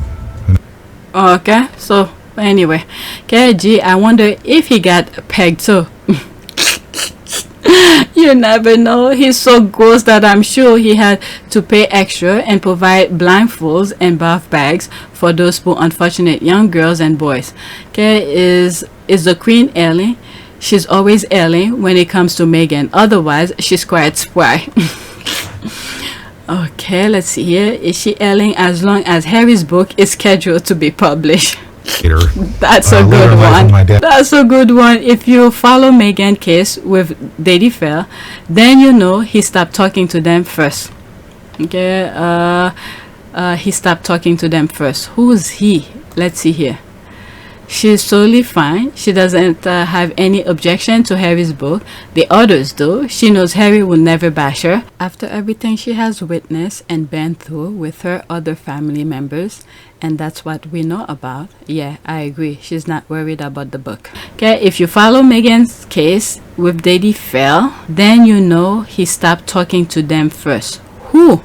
Okay, so anyway, KG, I wonder if he got pegged too. You never know. He's so gross that I'm sure he had to pay extra and provide blindfolds and bath bags for those poor unfortunate young girls and boys. Okay, is the Queen ailing? She's always ailing when it comes to Meghan. Otherwise, she's quite spry. Okay, let's see here. Is she ailing as long as Harry's book is scheduled to be published? That's a good one. That's a good one. If you follow Meghan case with Daddy Fair, then you know he stopped talking to them first. Okay, he stopped talking to them first. Who's he? Let's see here. She's totally fine. She doesn't have any objection to Harry's book. The others do. She knows Harry will never bash her. After everything she has witnessed and been through with her other family members, and that's what we know about. Yeah, I agree. She's not worried about the book. Okay, if you follow Meghan's case with Daddy Fair, then you know he stopped talking to them first. Who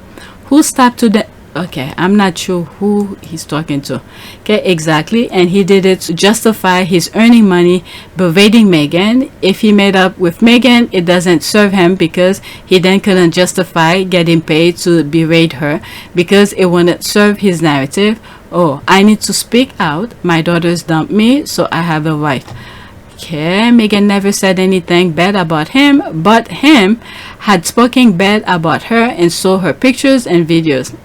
stopped to them? Okay, I'm not sure who he's talking to. Okay, exactly. And he did it to justify his earning money berating Meghan. If he made up with Meghan, it doesn't serve him because he then couldn't justify getting paid to berate her because it wouldn't serve his narrative. Oh, I need to speak out. My daughters dumped me, so I have a right. Okay, Meghan never said anything bad about him, but him had spoken bad about her and saw her pictures and videos.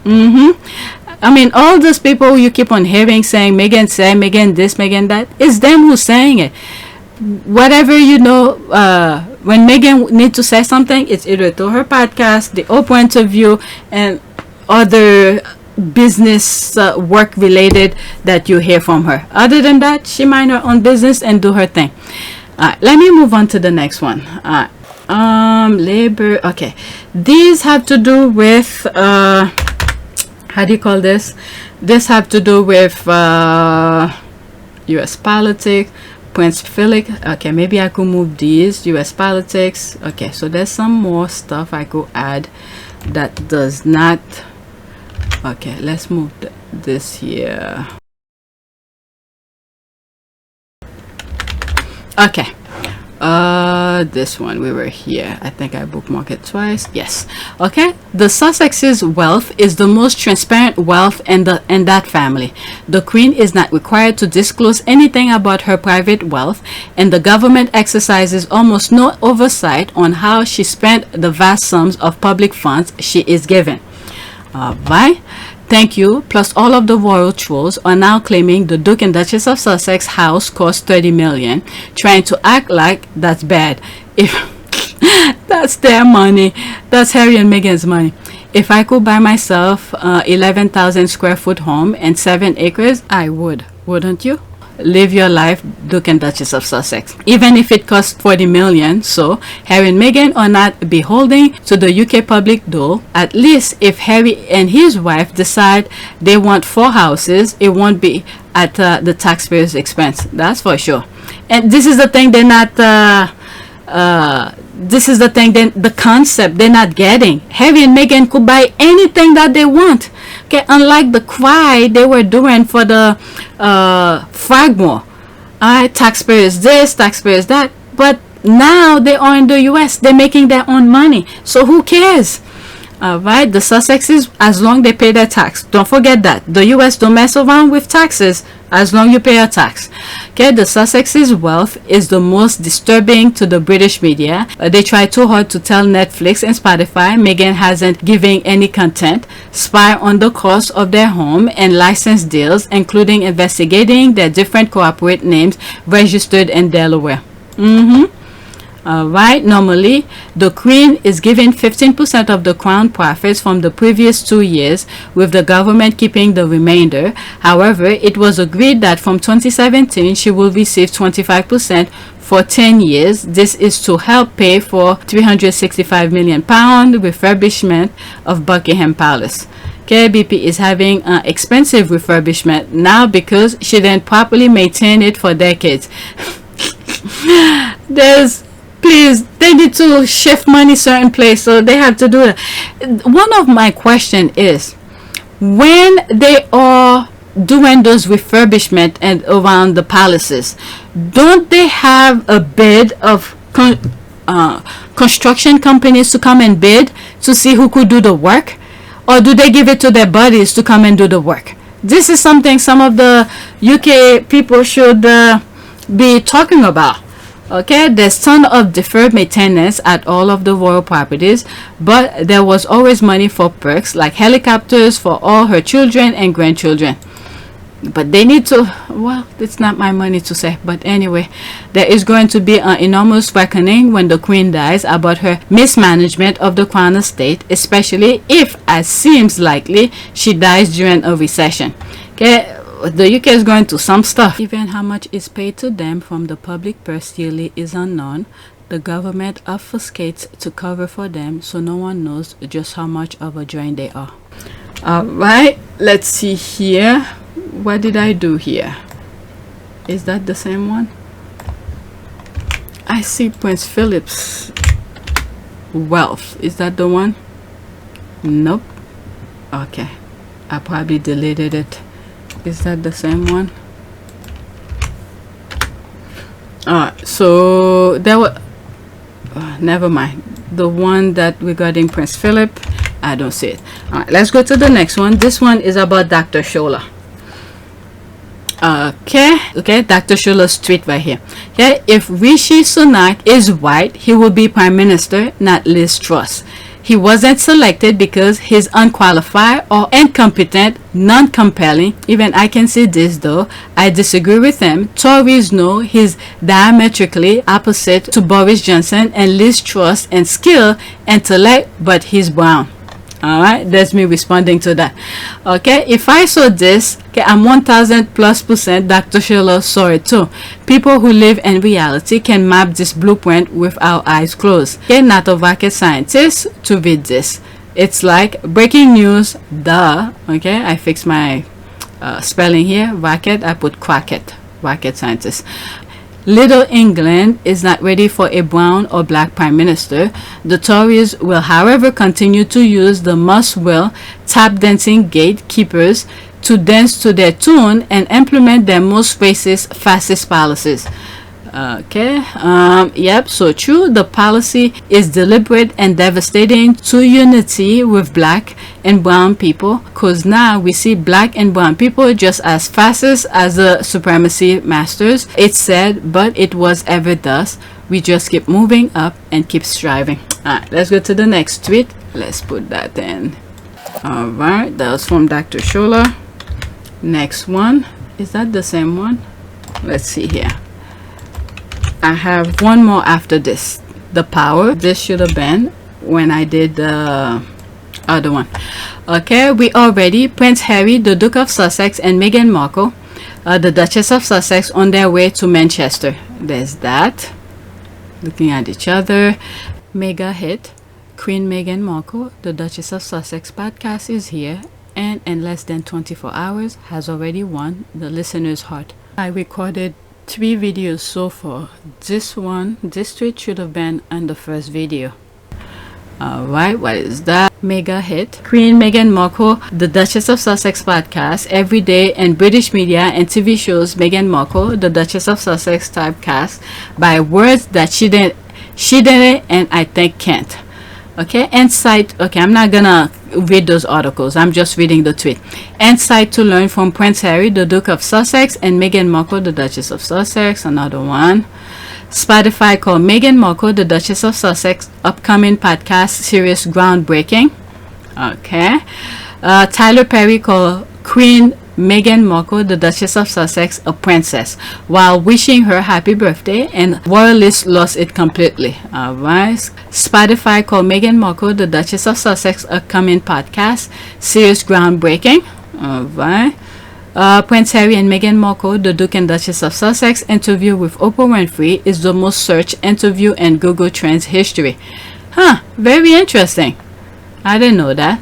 I mean, all those people you keep on hearing saying Meghan said, Meghan this, Meghan that, it's them who's saying it. Whatever, you know, when Meghan needs to say something, it's either to her podcast, the Oprah interview, and other business work related that you hear from her. Other than that, she mind her own business and do her thing. Let me move on to the next one. Labor. Okay, these have to do with how do you call this? This have to do with U.S. politics. Prince Philip. Okay, maybe I could move these. U.S. politics. Okay, so there's some more stuff I could add that does not. Okay, let's move this here. Okay, this one, we were here. I think I bookmarked it twice. Yes. Okay, the Sussex's wealth is the most transparent wealth in that family. The Queen is not required to disclose anything about her private wealth, and the government exercises almost no oversight on how she spent the vast sums of public funds she is given. Bye. Thank you. Plus all of the royal trolls are now claiming the Duke and Duchess of Sussex house cost 30 million, trying to act like that's bad. If that's their money, that's Harry and Meghan's money. If I could buy myself 11,000 square foot home and 7 acres, I would. Wouldn't you? live your life, Duke and Duchess of Sussex, even if it costs 40 million. So Harry and Meghan are not beholden to the UK public dole. At least if Harry and his wife decide they want 4 houses, it won't be at the taxpayers' expense. That's for sure. And this is the thing they're not this is the thing, the concept they're not getting. Harry and Meghan could buy anything that they want. Okay, unlike the cry they were doing for the Fragmore. Alright, taxpayers this, taxpayers that. But now they are in the US, they're making their own money. So who cares? Alright, the Sussexes, as long they pay their tax. Don't forget that. The US don't mess around with taxes as long you pay a tax. Okay, the Sussexes' wealth is the most disturbing to the British media. They try too hard to tell Netflix and Spotify Meghan hasn't given any content, spy on the cost of their home and license deals, including investigating their different corporate names registered in Delaware. Alright, normally the Queen is given 15% of the Crown profits from the previous 2 years, with the government keeping the remainder. However, it was agreed that from 2017 she will receive 25% for 10 years. This is to help pay for £365 million refurbishment of Buckingham Palace. KBP is having an expensive refurbishment now because she didn't properly maintain it for decades. Please, they need to shift money certain place, so they have to do it. One of my question is, when they are doing those refurbishment and around the palaces, don't they have a bid of construction companies to come and bid to see who could do the work, or do they give it to their buddies to come and do the work? This is something some of the UK people should be talking about. Okay, there's ton of deferred maintenance at all of the royal properties, but there was always money for perks like helicopters for all her children and grandchildren. But they need to, well, it's not my money to say, but anyway, there is going to be an enormous reckoning when the Queen dies about her mismanagement of the Crown estate, especially if, as seems likely, she dies during a recession. Okay, the UK is going to some stuff. Even how much is paid to them from the public purse yearly is unknown. The government obfuscates to cover for them, so no one knows just how much of a drain they are. Alright, let's see here. What did I do here? Is that the same one? I see Prince Philip's wealth. Is that the one? Nope. Okay, I probably deleted it. Is that the same one? So there were never mind, the one that regarding Prince Philip, I don't see it. Alright, let's go to the next one. This one is about Dr. Shola. Okay, Dr. Shola's tweet right here. Okay, if Rishi Sunak is white, he will be prime minister, not Liz Truss. He wasn't selected because he's unqualified or incompetent, non-compelling. Even I can see this though. I disagree with him. Tories know he's diametrically opposite to Boris Johnson and Liz Truss in skill, intellect, but he's brown. Alright, that's me responding to that. Okay, if I saw this, okay, I'm 1000+% Dr. Shola saw it too. People who live in reality can map this blueprint with our eyes closed. Okay, not a rocket scientist to read this. It's like breaking news, duh. Okay, I fixed my spelling here. Rocket, I put Crockett, rocket scientist. Little England is not ready for a brown or black prime minister. The Tories will, however, continue to use the must-will tap-dancing gatekeepers to dance to their tune and implement their most racist, fascist policies. Okay, yep, so true. The policy is deliberate and devastating to unity with black and brown people, because now we see black and brown people just as fascist as the supremacy masters. It's sad, but it was ever thus. We just keep moving up and keep striving. Alright, let's go to the next tweet. Let's put that in. Alright, that was from Dr. Shola. Next one, is that the same one? Let's see here. I have one more after this. The Power. This should have been when I did the other one. Okay, we are ready. Prince Harry, the Duke of Sussex, and Meghan Markle the Duchess of Sussex on their way to Manchester. There's that. Looking at each other. Mega hit. Queen Meghan Markle, the Duchess of Sussex podcast is here, and in less than 24 hours has already won the listener's heart. I recorded 3 videos so far. This tweet should have been on the first video. Alright, what is that? Mega hit. Queen Meghan Markle, the Duchess of Sussex podcast. Every day in British media and TV shows, Meghan Markle, the Duchess of Sussex typecast by words that she didn't and I think can't. Okay, insight. Okay, I'm not gonna read those articles. I'm just reading the tweet. Insight to learn from Prince Harry, the Duke of Sussex, and Meghan Markle, the Duchess of Sussex. Another one. Spotify called Meghan Markle, the Duchess of Sussex, upcoming podcast series groundbreaking. Okay. Tyler Perry called Queen Meghan Markle, the Duchess of Sussex, a princess, while wishing her happy birthday, and royalists lost it completely. Alright. Spotify called Meghan Markle, the Duchess of Sussex, upcoming podcast series groundbreaking. Alright. Prince Harry and Meghan Markle, the Duke and Duchess of Sussex, interview with Oprah Winfrey is the most searched interview in Google Trends history. Very interesting. I didn't know that.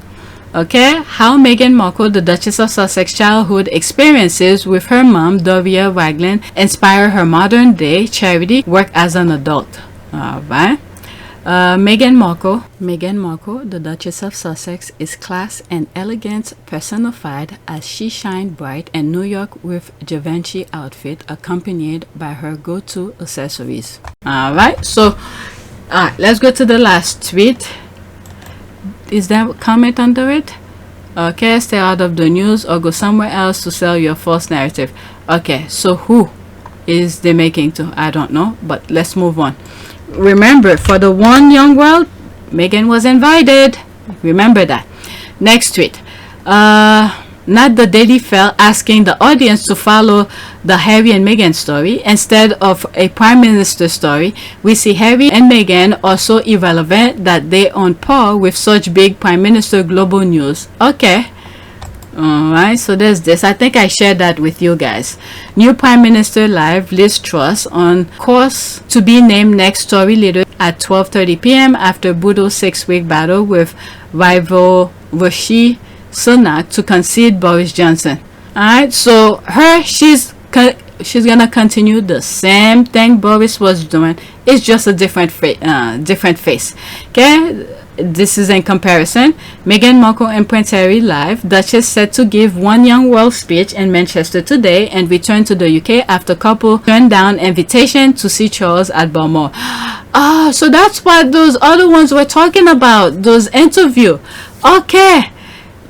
Okay, how Meghan Markle, the Duchess of Sussex, childhood experiences with her mom, Doria Raglan, inspire her modern day charity work as an adult. Alright. Meghan Markle, the Duchess of Sussex, is class and elegance personified as she shined bright in New York with Givenchy outfit accompanied by her go-to accessories. Alright, so let's go to the last tweet. Is there a comment under it? Okay, stay out of the news or go somewhere else to sell your false narrative. Okay, so who is they making to? I don't know, but let's move on. Remember, for the one young world, Meghan was invited. Remember that. Next tweet. Not the Daily Fell asking the audience to follow the Harry and Meghan story instead of a Prime Minister story. We see Harry and Meghan are so irrelevant that they on par with such big Prime Minister global news. Okay. Alright, so there's this. I think I shared that with you guys. New Prime Minister Live, Liz Truss on course to be named next story leader at 12:30 p.m. after brutal 6-week battle with rival Rishi Sunak to concede Boris Johnson. Alright, so she's gonna continue the same thing Boris was doing. It's just a different face. Okay, this is in comparison. Meghan Markle and Prince Harry live. Duchess set to give one young world speech in Manchester today and return to the UK after couple turned down invitation to see Charles at Balmoral. So that's what those other ones were talking about. Those interview. Okay.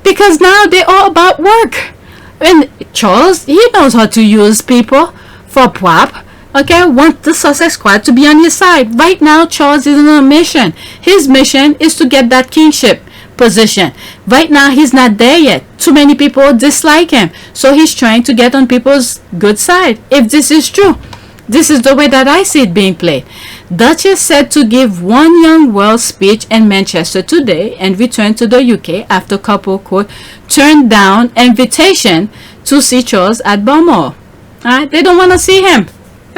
Because now they're all about work. And Charles, he knows how to use people for prop. Okay, want the Sussex squad to be on his side. Right now, Charles is on a mission. His mission is to get that kingship position. Right now, he's not there yet. Too many people dislike him. So he's trying to get on people's good side. If this is true, this is the way that I see it being played. Duchess said to give one young world speech in Manchester today and return to the UK after couple quote turned down invitation to see Charles at Balmoral. They don't want to see him.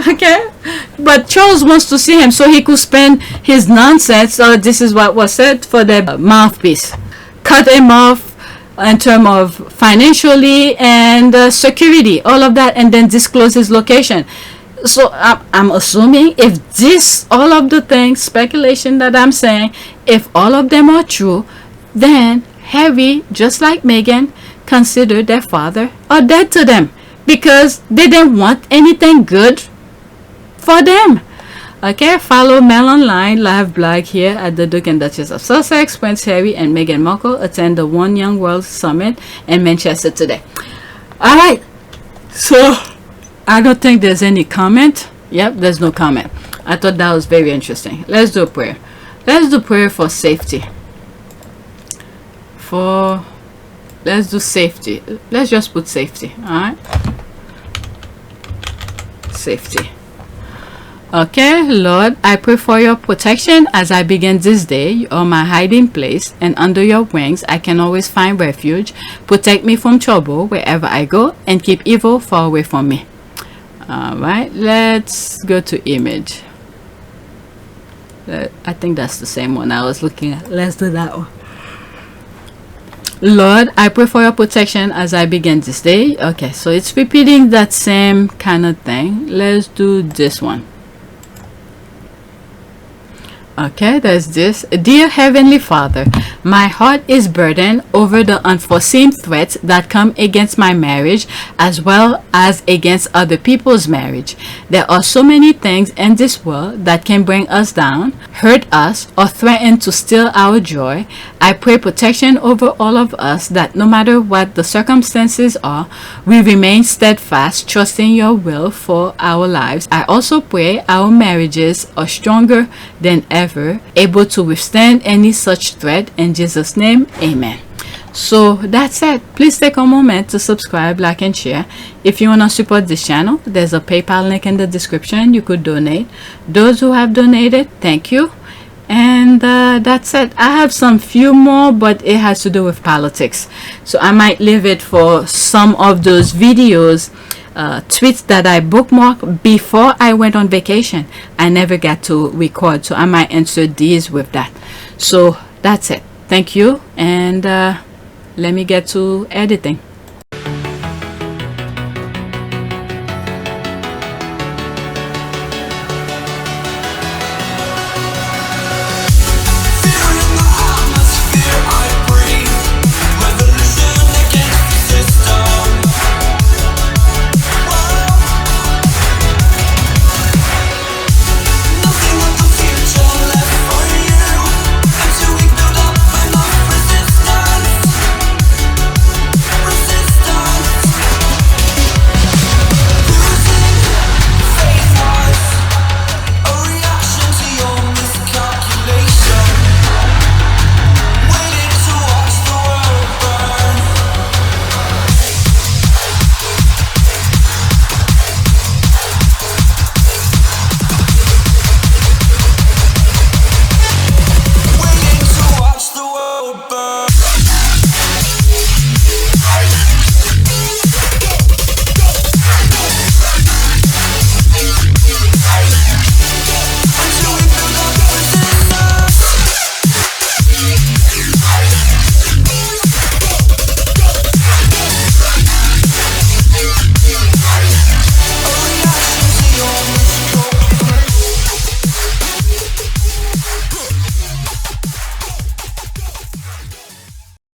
Okay, but Charles wants to see him so he could spend his nonsense. This is what was said for the mouthpiece. Cut him off in terms of financially and security, all of that, and then disclose his location. So I'm assuming if all of the things, speculation that I'm saying, if all of them are true, then Harry, just like Meghan, considered their father are dead to them because they didn't want anything good for them. Okay, follow Mel online live blog here at the Duke and Duchess of Sussex. Prince Harry and Meghan Markle attend the One Young World Summit in Manchester today. Alright, so I don't think there's any comment. Yep, there's no comment. I thought that was very interesting. Let's do a prayer. Let's do prayer for safety. Let's do safety. Let's just put safety. Alright. Safety. Okay, Lord, I pray for your protection as I begin this day. You are my hiding place, and under your wings I can always find refuge. Protect me from trouble wherever I go, and keep evil far away from me. Alright, let's go to image. I think that's the same one I was looking at. Let's do that one. Lord, I pray for your protection as I begin this day. Okay, so it's repeating that same kind of thing. Let's do this one. Okay, there's this. Dear Heavenly Father, my heart is burdened over the unforeseen threats that come against my marriage as well as against other people's marriage. There are so many things in this world that can bring us down, hurt us, or threaten to steal our joy. I pray protection over all of us, that no matter what the circumstances are, we remain steadfast, trusting your will for our lives. I also pray our marriages are stronger than ever, able to withstand any such threat. In Jesus' name, amen. So that's it. Please take a moment to subscribe, like, and share. If you want to support this channel, there's a PayPal link in the description. You could donate. Those who have donated, thank you. And that's it. I have some few more, but it has to do with politics, so I might leave it for some of those videos, tweets that I bookmarked before I went on vacation. I never got to record, so I might insert these with that. So that's it. Thank you, and let me get to editing.